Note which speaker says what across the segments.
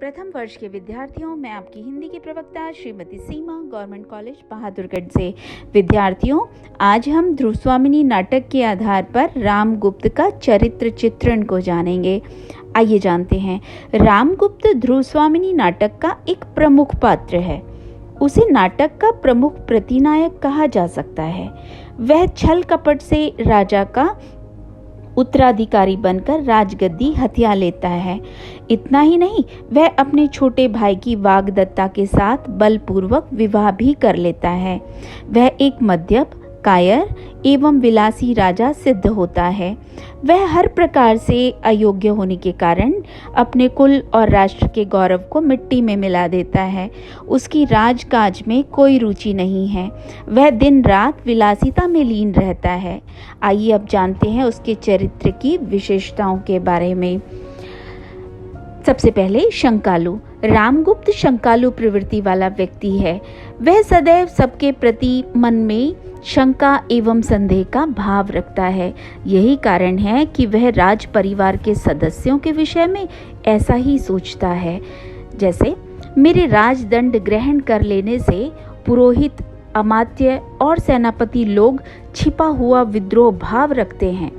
Speaker 1: प्रथम वर्ष के विद्यार्थियों, मैं आपकी हिंदी की प्रवक्ता श्रीमती सीमा, गवर्नमेंट कॉलेज बहादुरगढ़ से। विद्यार्थियों, आज हम ध्रुवस्वामिनी नाटक के आधार पर रामगुप्त का चरित्र चित्रण को जानेंगे। आइए जानते हैं। रामगुप्त ध्रुवस्वामिनी नाटक का एक प्रमुख पात्र है। उसे नाटक का प्रमुख प्रतिनायक कहा जा सकता है। वह छल कपट से राजा का उत्तराधिकारी बनकर राजगद्दी हथिया लेता है। इतना ही नहीं, वह अपने छोटे भाई की वाग्दत्ता के साथ बलपूर्वक विवाह भी कर लेता है। वह एक मद्यप, कायर एवं विलासी राजा सिद्ध होता है। वह हर प्रकार से अयोग्य होने के कारण अपने कुल और राष्ट्र के गौरव को मिट्टी में मिला देता है। उसकी राजकाज में कोई रुचि नहीं है। वह दिन रात विलासिता में लीन रहता है। आइए अब जानते हैं उसके चरित्र की विशेषताओं के बारे में। सबसे पहले शंकालु। रामगुप्त शंकालु प्रवृत्ति वाला व्यक्ति है। वह सदैव सबके प्रति मन में शंका एवं संदेह का भाव रखता है। यही कारण है कि वह राज परिवार के सदस्यों के विषय में ऐसा ही सोचता है। जैसे, मेरे राजदंड ग्रहण कर लेने से पुरोहित, अमात्य और सेनापति लोग छिपा हुआ विद्रोह भाव रखते हैं।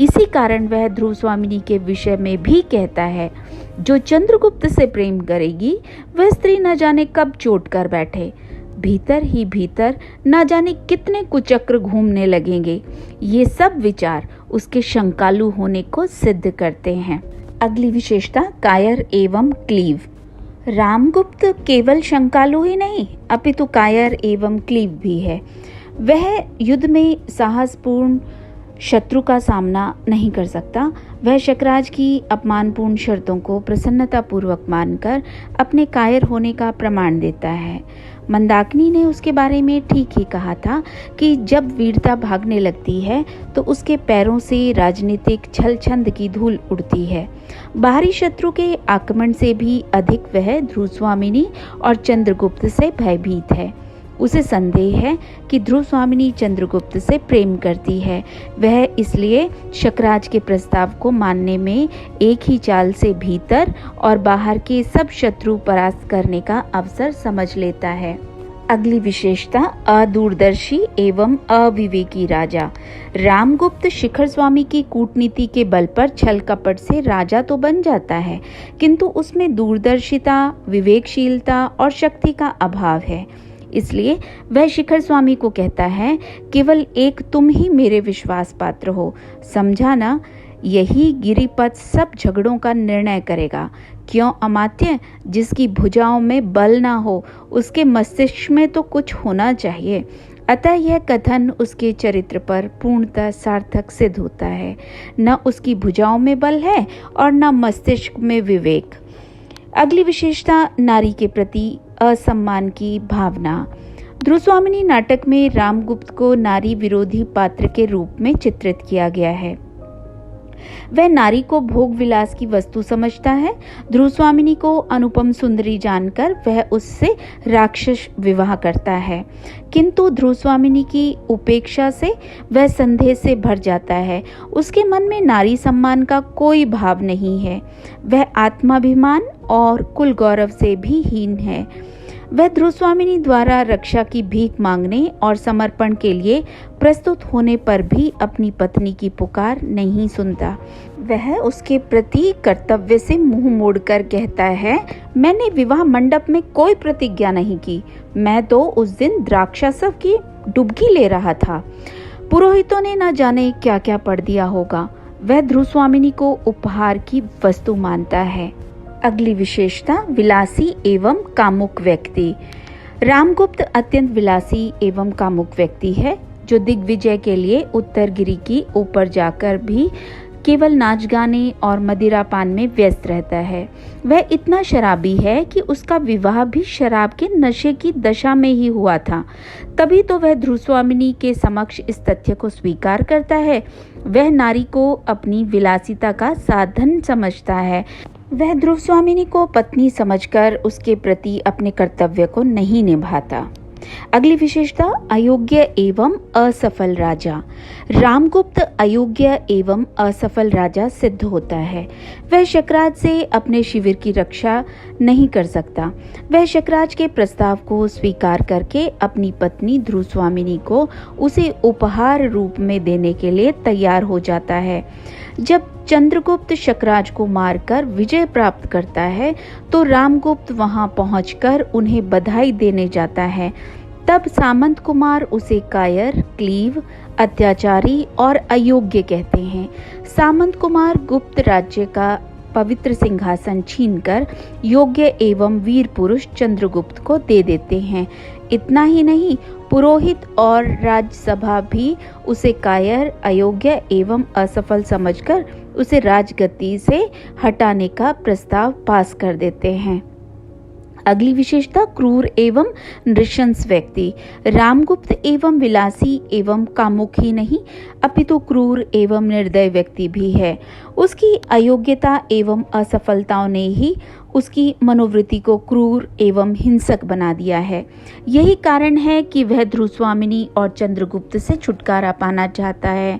Speaker 1: इसी कारण वह ध्रुवस्वामिनी के विषय में भी कहता है, जो चंद्रगुप्त से प्रेम करेगी वह स्त्री न जाने कब चोट कर बैठे। भीतर ही भीतर न जाने कितने कुचक्र घूमने लगेंगे। ये सब विचार उसके शंकालु होने को सिद्ध करते हैं। अगली विशेषता, कायर एवं क्लीव। रामगुप्त केवल शंकालु ही नहीं, अपितु कायर एवं क्लीव भी है। वह युद्ध में साहसपूर्ण शत्रु का सामना नहीं कर सकता। वह शकराज की अपमानपूर्ण शर्तों को प्रसन्नतापूर्वक मानकर अपने कायर होने का प्रमाण देता है। मंदाकिनी ने उसके बारे में ठीक ही कहा था कि जब वीरता भागने लगती है तो उसके पैरों से राजनीतिक छल छंद की धूल उड़ती है। बाहरी शत्रु के आक्रमण से भी अधिक वह ध्रुवस्वामिनी और चंद्रगुप्त से भयभीत है। उसे संदेह है कि ध्रुवस्वामिनी चंद्रगुप्त से प्रेम करती है। वह इसलिए शकराज के प्रस्ताव को मानने में एक ही चाल से भीतर और बाहर के सब शत्रु परास्त करने का अवसर समझ लेता है। अगली विशेषता, अदूरदर्शी एवं अविवेकी राजा। रामगुप्त शिखर स्वामी की कूटनीति के बल पर छल कपट से राजा तो बन जाता है, किंतु उसमें दूरदर्शिता, विवेकशीलता और शक्ति का अभाव है। इसलिए वह शिखर स्वामी को कहता है, केवल एक तुम ही मेरे विश्वास पात्र हो। समझा ना, यही गिरिपथ सब झगड़ों का निर्णय करेगा। क्यों अमात्य? जिसकी भुजाओं में बल ना हो, उसके मस्तिष्क में तो कुछ होना चाहिए। अतः यह कथन उसके चरित्र पर पूर्णतः सार्थक सिद्ध होता है। न उसकी भुजाओं में बल है और न मस्तिष्क में विवेक। अगली विशेषता, नारी के प्रति असम्मान की भावना। ध्रुवस्वामिनी नाटक में रामगुप्त को नारी विरोधी पात्र के रूप में चित्रित किया गया है। वह नारी को भोग विलास की वस्तु समझता है। ध्रुवस्वामिनी को अनुपम सुंदरी जानकर वह उससे राक्षस विवाह करता है, किंतु ध्रुवस्वामिनी की उपेक्षा से वह संदेह से भर जाता है। उसके मन में नारी सम्मान का कोई भाव नहीं है। वह आत्माभिमान और कुल गौरव से भी हीन है। वह ध्रुवस्वामिनी द्वारा रक्षा की भीख मांगने और समर्पण के लिए प्रस्तुत होने पर भी अपनी पत्नी की पुकार नहीं सुनता। वह उसके प्रति कर्तव्य से मुंह मोड़कर कहता है, मैंने विवाह मंडप में कोई प्रतिज्ञा नहीं की। मैं तो उस दिन द्राक्षासव की डुबकी ले रहा था। पुरोहितों ने न जाने क्या क्या पढ़ दिया होगा। वह ध्रुवस्वामिनी को उपहार की वस्तु मानता है। अगली विशेषता, विलासी एवं कामुक व्यक्ति। रामगुप्त अत्यंत विलासी एवं कामुक व्यक्ति है, जो दिग्विजय के लिए उत्तरगिरी की ऊपर जाकर भी केवल नाच गाने और मदिरा पान में व्यस्त रहता है। वह इतना शराबी है कि उसका विवाह भी शराब के नशे की दशा में ही हुआ था। तभी तो वह ध्रुवस्वामिनी के समक्ष इस तथ्य को स्वीकार करता है। वह नारी को अपनी विलासिता का साधन समझता है। वह ध्रुवस्वामिनी को पत्नी समझकर उसके प्रति अपने कर्तव्य को नहीं निभाता। अगली विशेषता, अयोग्य एवं असफल राजा। रामगुप्त अयोग्य एवं असफल राजा सिद्ध होता है। वह शकराज से अपने शिविर की रक्षा नहीं कर सकता। वह शकराज के प्रस्ताव को स्वीकार करके अपनी पत्नी ध्रुवस्वामिनी को उसे उपहार रूप में देने के लिए तैयार हो जाता है। जब चंद्रगुप्त शकराज को मारकर विजय प्राप्त करता है तो रामगुप्त वहां पहुंचकर उन्हें बधाई देने जाता है। तब सामंत कुमार उसे कायर, क्लीव, अत्याचारी और अयोग्य कहते हैं। सामंत कुमार गुप्त राज्य का पवित्र सिंहासन छीनकर योग्य एवं वीर पुरुष चंद्रगुप्त को दे देते हैं। इतना ही नहीं, पुरोहित और राज्यसभा भी उसे कायर, अयोग्य एवं असफल समझकर उसे राजगद्दी से हटाने का प्रस्ताव पास कर देते हैं। अगली विशेषता, क्रूर एवं नृशंस व्यक्ति। रामगुप्त एवं विलासी एवं कामुक ही नहीं अपितु क्रूर एवं निर्दय व्यक्ति भी है। उसकी अयोग्यता एवं असफलताओं ने ही उसकी मनोवृत्ति को क्रूर एवं हिंसक बना दिया है। यही कारण है कि वह ध्रुवस्वामिनी और चंद्रगुप्त से छुटकारा पाना चाहता है।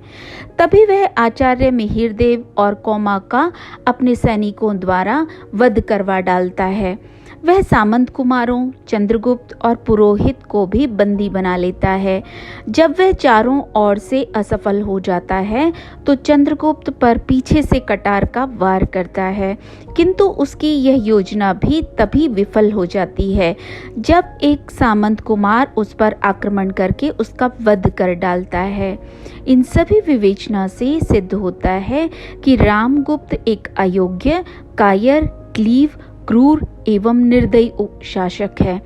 Speaker 1: तभी वह आचार्य मिहिरदेव और कौमा का अपने सैनिकों द्वारा वध करवा डालता है। वह सामंत कुमारों, चंद्रगुप्त और पुरोहित को भी बंदी बना लेता है। जब वह चारों ओर से असफल हो जाता है तो चंद्रगुप्त पर पीछे से कटार का वार करता है, किंतु उसकी यह योजना भी तभी विफल हो जाती है जब एक सामंत कुमार उस पर आक्रमण करके उसका वध कर डालता है। इन सभी विवेचना से सिद्ध होता है कि रामगुप्त एक अयोग्य, कायर, क्लीव, क्रूर एवं निर्दयी शासक है।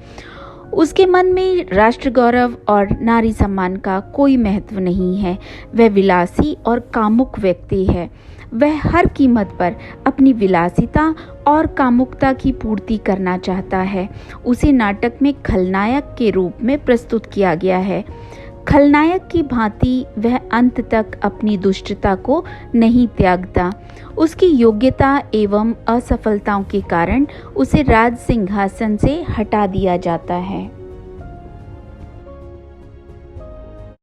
Speaker 1: उसके मन में राष्ट्र गौरव और नारी सम्मान का कोई महत्व नहीं है। वह विलासी और कामुक व्यक्ति है। वह हर कीमत पर अपनी विलासिता और कामुकता की पूर्ति करना चाहता है। उसे नाटक में खलनायक के रूप में प्रस्तुत किया गया है। खलनायक की भांति वह अंत तक अपनी दुष्टता को नहीं त्यागता। उसकी योग्यता एवं असफलताओं के कारण उसे राज सिंहासन से हटा दिया जाता है।